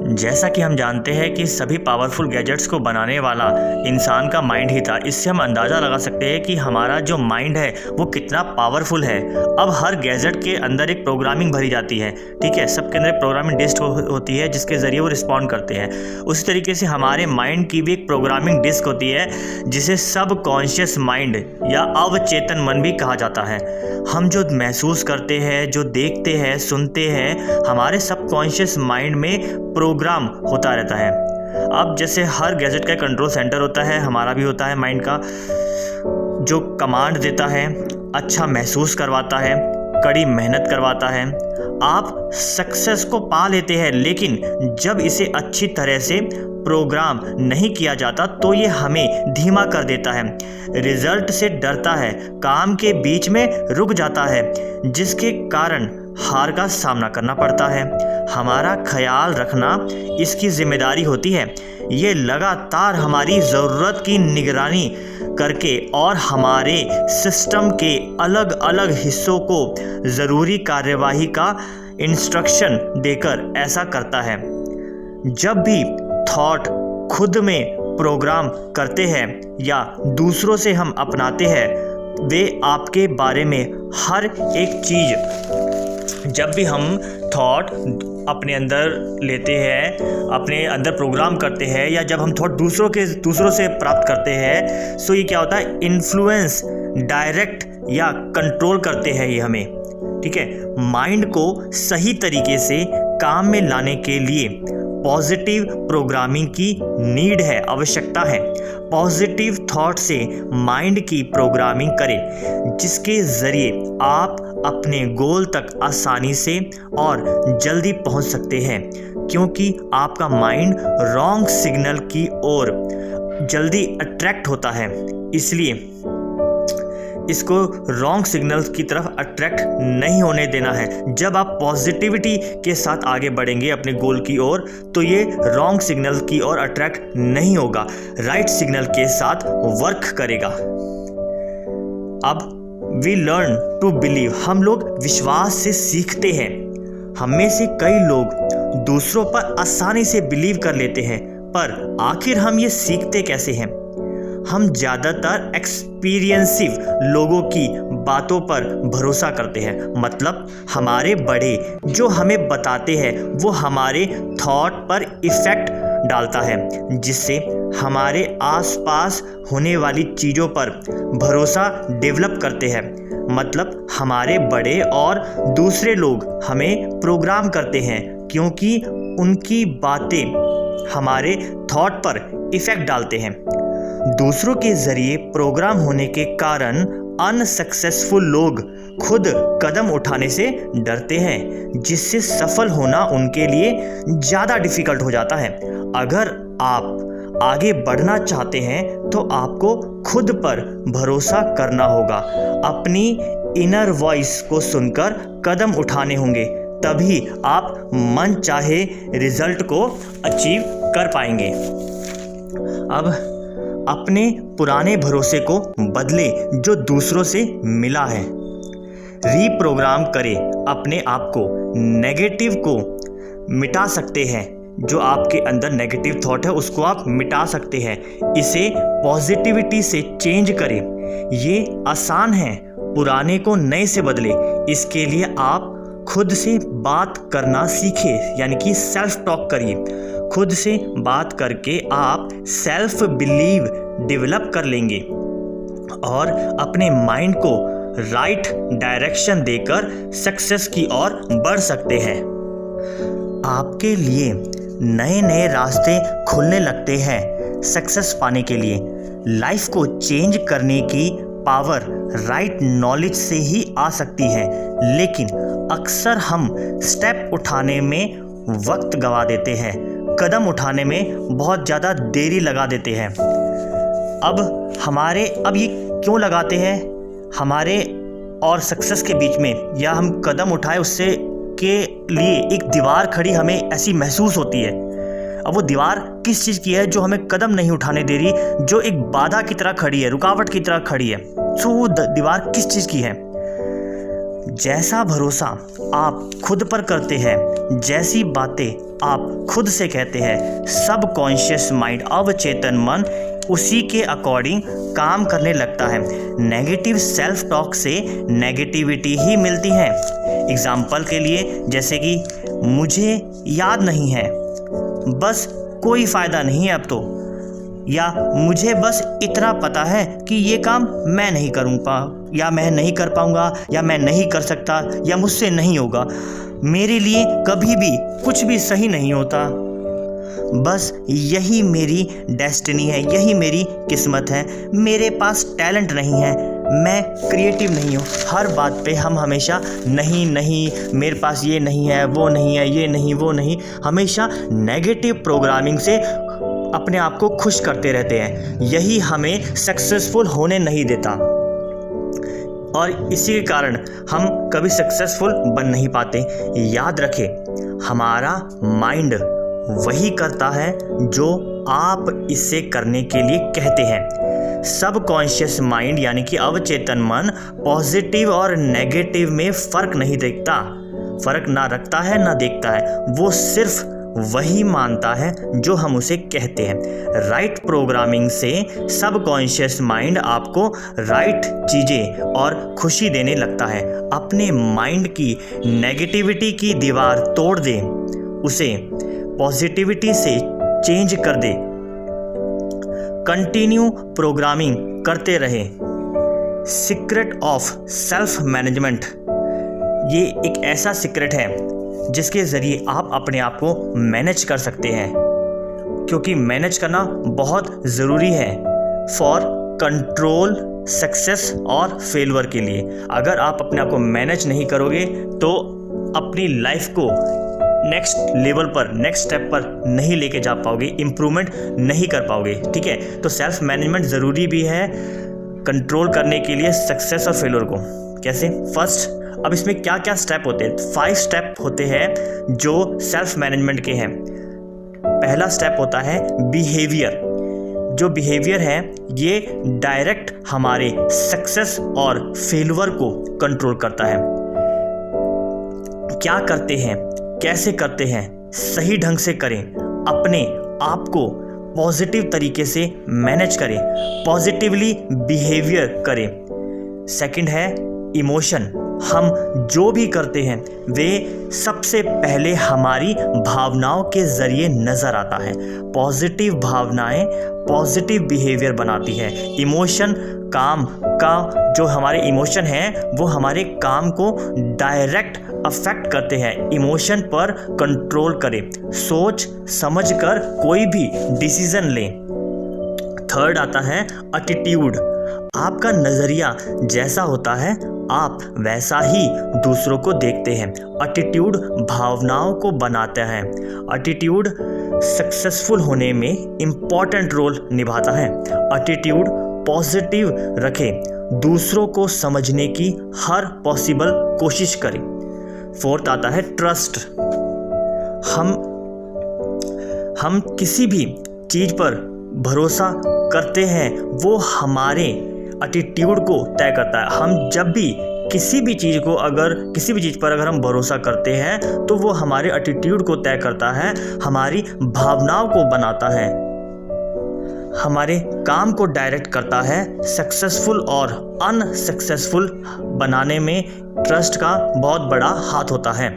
जैसा कि हम जानते हैं कि सभी पावरफुल गैजेट्स को बनाने वाला इंसान का माइंड ही था। इससे हम अंदाज़ा लगा सकते हैं कि हमारा जो माइंड है वो कितना पावरफुल है। अब हर गैजेट के अंदर एक प्रोग्रामिंग भरी जाती है, ठीक है। सबके अंदर एक प्रोग्रामिंग डिस्क होती है जिसके ज़रिए वो रिस्पॉन्ड करते हैं। उसी तरीके से हमारे माइंड की भी एक प्रोग्रामिंग डिस्क होती है जिसे सब कॉन्शियस माइंड या अवचेतन मन भी कहा जाता है। हम जो महसूस करते हैं, जो देखते हैं, सुनते हैं, हमारे सबकॉन्शियस माइंड में प्रोग्राम होता रहता है। अब जैसे हर गैजेट का कंट्रोल सेंटर होता है, हमारा भी होता है माइंड का, जो कमांड देता है, अच्छा महसूस करवाता है, कड़ी मेहनत करवाता है। आप सक्सेस को पा लेते हैं, लेकिन जब इसे अच्छी तरह से प्रोग्राम नहीं किया जाता तो ये हमें धीमा कर देता है, रिजल्ट से डरता है, काम के बीच में रुक जाता है, जिसके कारण हार का सामना करना पड़ता है। हमारा ख्याल रखना इसकी जिम्मेदारी होती है। ये लगातार हमारी ज़रूरत की निगरानी करके और हमारे सिस्टम के अलग अलग हिस्सों को ज़रूरी कार्यवाही का इंस्ट्रक्शन देकर ऐसा करता है। जब भी थॉट खुद में प्रोग्राम करते हैं या दूसरों से हम अपनाते हैं, वे आपके बारे में हर एक चीज़, जब भी हम थॉट अपने अंदर लेते हैं, अपने अंदर प्रोग्राम करते हैं, या जब हम थॉट दूसरों से प्राप्त करते हैं, सो ये क्या होता है, इन्फ्लुएंस, डायरेक्ट या कंट्रोल करते हैं ये हमें, ठीक है। माइंड को सही तरीके से काम में लाने के लिए पॉजिटिव प्रोग्रामिंग की नीड है, आवश्यकता है। पॉजिटिव थॉट से माइंड की प्रोग्रामिंग करें, जिसके ज़रिए आप अपने गोल तक आसानी से और जल्दी पहुंच सकते हैं, क्योंकि आपका माइंड रॉन्ग सिग्नल की ओर जल्दी अट्रैक्ट होता है। इसलिए इसको रॉन्ग सिग्नल्स की तरफ अट्रैक्ट नहीं होने देना है। जब आप पॉजिटिविटी के साथ आगे बढ़ेंगे अपने गोल की ओर, तो ये रॉन्ग सिग्नल की ओर अट्रैक्ट नहीं होगा, राइट सिग्नल के साथ वर्क करेगा। अब वी लर्न टू बिलीव, हम लोग विश्वास से सीखते हैं। हम में से कई लोग दूसरों पर आसानी से बिलीव कर लेते हैं, पर आखिर हम ये सीखते कैसे हैं? हम ज़्यादातर एक्सपीरियंसिव लोगों की बातों पर भरोसा करते हैं। मतलब हमारे बड़े जो हमें बताते हैं वो हमारे थॉट पर इफ़ेक्ट डालता है, जिससे हमारे आसपास होने वाली चीज़ों पर भरोसा डेवलप करते हैं। मतलब हमारे बड़े और दूसरे लोग हमें प्रोग्राम करते हैं, क्योंकि उनकी बातें हमारे थॉट पर इफ़ेक्ट डालते हैं। दूसरों के ज़रिए प्रोग्राम होने के कारण अनसक्सेसफुल लोग खुद कदम उठाने से डरते हैं, जिससे सफल होना उनके लिए ज़्यादा डिफ़िकल्ट हो जाता है। अगर आप आगे बढ़ना चाहते हैं तो आपको खुद पर भरोसा करना होगा, अपनी इनर वॉइस को सुनकर कदम उठाने होंगे, तभी आप मन चाहे रिजल्ट को अचीव कर पाएंगे। अब अपने पुराने भरोसे को बदले जो दूसरों से मिला है। रीप्रोग्राम करें अपने आप को। नेगेटिव को मिटा सकते हैं, जो आपके अंदर नेगेटिव थॉट है उसको आप मिटा सकते हैं। इसे पॉजिटिविटी से चेंज करें। ये आसान है, पुराने को नए से बदले। इसके लिए आप खुद से बात करना सीखें, यानी कि सेल्फ टॉक करिए। खुद से बात करके आप सेल्फ बिलीव डेवलप कर लेंगे और अपने माइंड को राइट डायरेक्शन देकर सक्सेस की ओर बढ़ सकते हैं। आपके लिए नए नए रास्ते खुलने लगते हैं सक्सेस पाने के लिए। लाइफ को चेंज करने की पावर राइट नॉलेज से ही आ सकती है, लेकिन अक्सर हम स्टेप उठाने में वक्त गंवा देते हैं, कदम उठाने में बहुत ज़्यादा देरी लगा देते हैं। अब ये क्यों लगाते हैं हमारे और सक्सेस के बीच में, या हम कदम उठाए उससे के लिए एक दीवार खड़ी हमें ऐसी महसूस होती है। अब वो दीवार किस चीज़ की है जो हमें कदम नहीं उठाने दे रही, जो एक बाधा की तरह खड़ी है, रुकावट की तरह खड़ी है। तो वो दीवार किस चीज़ की है? जैसा भरोसा आप खुद पर करते हैं, जैसी बातें आप खुद से कहते हैं, सबकॉन्शियस माइंड, अवचेतन मन उसी के अकॉर्डिंग काम करने लगता है। नेगेटिव सेल्फ टॉक से नेगेटिविटी ही मिलती है। एग्जाम्पल के लिए जैसे कि मुझे याद नहीं है, बस कोई फ़ायदा नहीं है अब तो, या मुझे बस इतना पता है कि ये काम मैं नहीं करूँगा, या मैं नहीं कर पाऊँगा, या मैं नहीं कर सकता, या मुझसे नहीं होगा, मेरे लिए कभी भी कुछ भी सही नहीं होता, बस यही मेरी डेस्टिनी है, यही मेरी किस्मत है, मेरे पास टैलेंट नहीं है, मैं क्रिएटिव नहीं हूँ। हर बात पे हम हमेशा नहीं नहीं, मेरे पास ये नहीं है, वो नहीं है, ये नहीं, वो नहीं, हमेशा नेगेटिव प्रोग्रामिंग से अपने आप को खुश करते रहते हैं। यही हमें सक्सेसफुल होने नहीं देता और इसी के कारण हम कभी सक्सेसफुल बन नहीं पाते। याद रखें, हमारा माइंड वही करता है जो आप इसे करने के लिए कहते हैं। सबकॉन्शियस माइंड यानी कि अवचेतन मन पॉजिटिव और नेगेटिव में फ़र्क नहीं देखता, फ़र्क ना रखता है ना देखता है, वो सिर्फ वही मानता है जो हम उसे कहते हैं। राइट प्रोग्रामिंग से सबकॉन्शियस माइंड आपको राइट चीज़ें और खुशी देने लगता है। अपने माइंड की नेगेटिविटी की दीवार तोड़ दे, उसे पॉजिटिविटी से चेंज कर दे, कंटिन्यू प्रोग्रामिंग करते रहे। सीक्रेट ऑफ सेल्फ मैनेजमेंट, ये एक ऐसा सीक्रेट है जिसके ज़रिए आप अपने आप को मैनेज कर सकते हैं, क्योंकि मैनेज करना बहुत ज़रूरी है फॉर कंट्रोल सक्सेस और फेलवर के लिए। अगर आप अपने आप को मैनेज नहीं करोगे तो अपनी लाइफ को नेक्स्ट लेवल पर, नेक्स्ट स्टेप पर नहीं लेके जा पाओगे, इम्प्रूवमेंट नहीं कर पाओगे। ठीक है, तो सेल्फ मैनेजमेंट ज़रूरी भी है कंट्रोल करने के लिए सक्सेस और फेलर को। कैसे? फर्स्ट, अब इसमें क्या क्या स्टेप होते हैं? 5 स्टेप होते हैं जो सेल्फ मैनेजमेंट के हैं। पहला स्टेप होता है बिहेवियर। जो बिहेवियर है ये डायरेक्ट हमारे सक्सेस और फेलवर को कंट्रोल करता है। क्या करते हैं, कैसे करते हैं, सही ढंग से करें, अपने आप को पॉजिटिव तरीके से मैनेज करें, पॉजिटिवली बिहेवियर करें। सेकंड है इमोशन। हम जो भी करते हैं वे सबसे पहले हमारी भावनाओं के ज़रिए नज़र आता है। पॉजिटिव भावनाएं पॉजिटिव बिहेवियर बनाती है। इमोशन, काम का जो हमारे इमोशन हैं वो हमारे काम को डायरेक्ट अफेक्ट करते हैं। इमोशन पर कंट्रोल करें, सोच समझ कर कोई भी डिसीजन लें। थर्ड आता है एटीट्यूड। आपका नज़रिया जैसा होता है आप वैसा ही दूसरों को देखते हैं। एटीट्यूड भावनाओं को बनाता है। एटीट्यूड सक्सेसफुल होने में इम्पॉर्टेंट रोल निभाता है। एटीट्यूड पॉजिटिव रखें, दूसरों को समझने की हर पॉसिबल कोशिश करें। फोर्थ आता है ट्रस्ट। हम किसी भी चीज़ पर भरोसा करते हैं वो हमारे एटीट्यूड को तय करता है। हम जब भी किसी भी चीज़ पर अगर हम भरोसा करते हैं तो वो हमारे एटीट्यूड को तय करता है, हमारी भावनाओं को बनाता है, हमारे काम को डायरेक्ट करता है। सक्सेसफुल और अनसक्सेसफुल बनाने में ट्रस्ट का बहुत बड़ा हाथ होता है।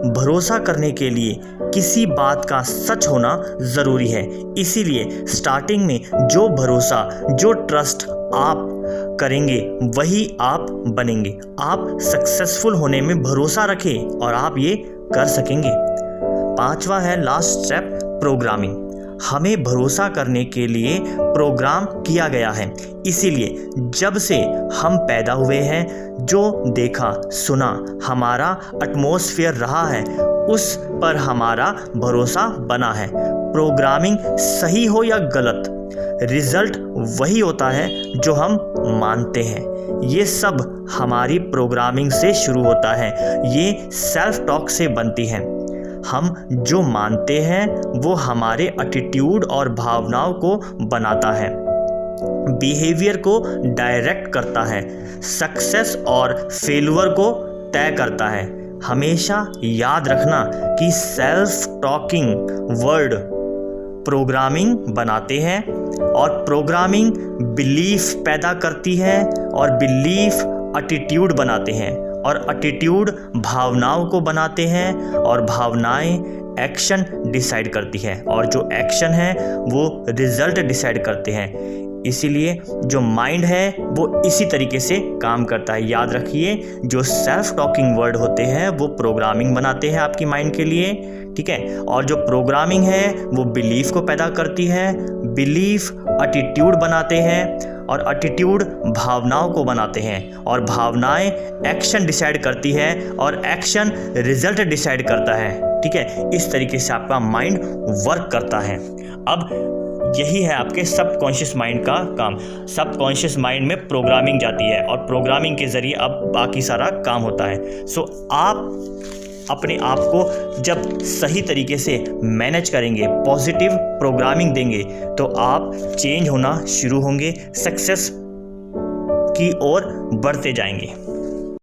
भरोसा करने के लिए किसी बात का सच होना ज़रूरी है। इसीलिए स्टार्टिंग में जो भरोसा, जो ट्रस्ट आप करेंगे वही आप बनेंगे। आप सक्सेसफुल होने में भरोसा रखें और आप ये कर सकेंगे। 5वां है लास्ट स्टेप प्रोग्रामिंग। हमें भरोसा करने के लिए प्रोग्राम किया गया है। इसीलिए जब से हम पैदा हुए हैं जो देखा सुना हमारा एटमॉस्फेयर रहा है उस पर हमारा भरोसा बना है। प्रोग्रामिंग सही हो या गलत, रिजल्ट वही होता है जो हम मानते हैं। ये सब हमारी प्रोग्रामिंग से शुरू होता है। ये सेल्फ टॉक से बनती है। हम जो मानते हैं वो हमारे एटीट्यूड और भावनाओं को बनाता है, बिहेवियर को डायरेक्ट करता है, सक्सेस और फेलुअर को तय करता है। हमेशा याद रखना कि सेल्फ टॉकिंग वर्ड प्रोग्रामिंग बनाते हैं और प्रोग्रामिंग बिलीफ पैदा करती है और बिलीफ एटीट्यूड बनाते हैं और एटीट्यूड भावनाओं को बनाते हैं और भावनाएं एक्शन डिसाइड करती है और जो एक्शन है वो रिजल्ट डिसाइड करते हैं। इसीलिए जो माइंड है वो इसी तरीके से काम करता है। याद रखिए, जो सेल्फ टॉकिंग वर्ड होते हैं वो प्रोग्रामिंग बनाते हैं आपकी माइंड के लिए, ठीक है। और जो प्रोग्रामिंग है वो बिलीफ को पैदा करती है, बिलीफ एटीट्यूड बनाते हैं और एटीट्यूड भावनाओं को बनाते हैं और भावनाएं एक्शन डिसाइड करती है और एक्शन रिजल्ट डिसाइड करता है, ठीक है। इस तरीके से आपका माइंड वर्क करता है। अब यही है आपके सबकॉन्शियस माइंड का काम। सबकॉन्शियस माइंड में प्रोग्रामिंग जाती है और प्रोग्रामिंग के ज़रिए अब बाकी सारा काम होता है। सो आप अपने आप को जब सही तरीके से मैनेज करेंगे, पॉजिटिव प्रोग्रामिंग देंगे, तो आप चेंज होना शुरू होंगे, सक्सेस की ओर बढ़ते जाएंगे।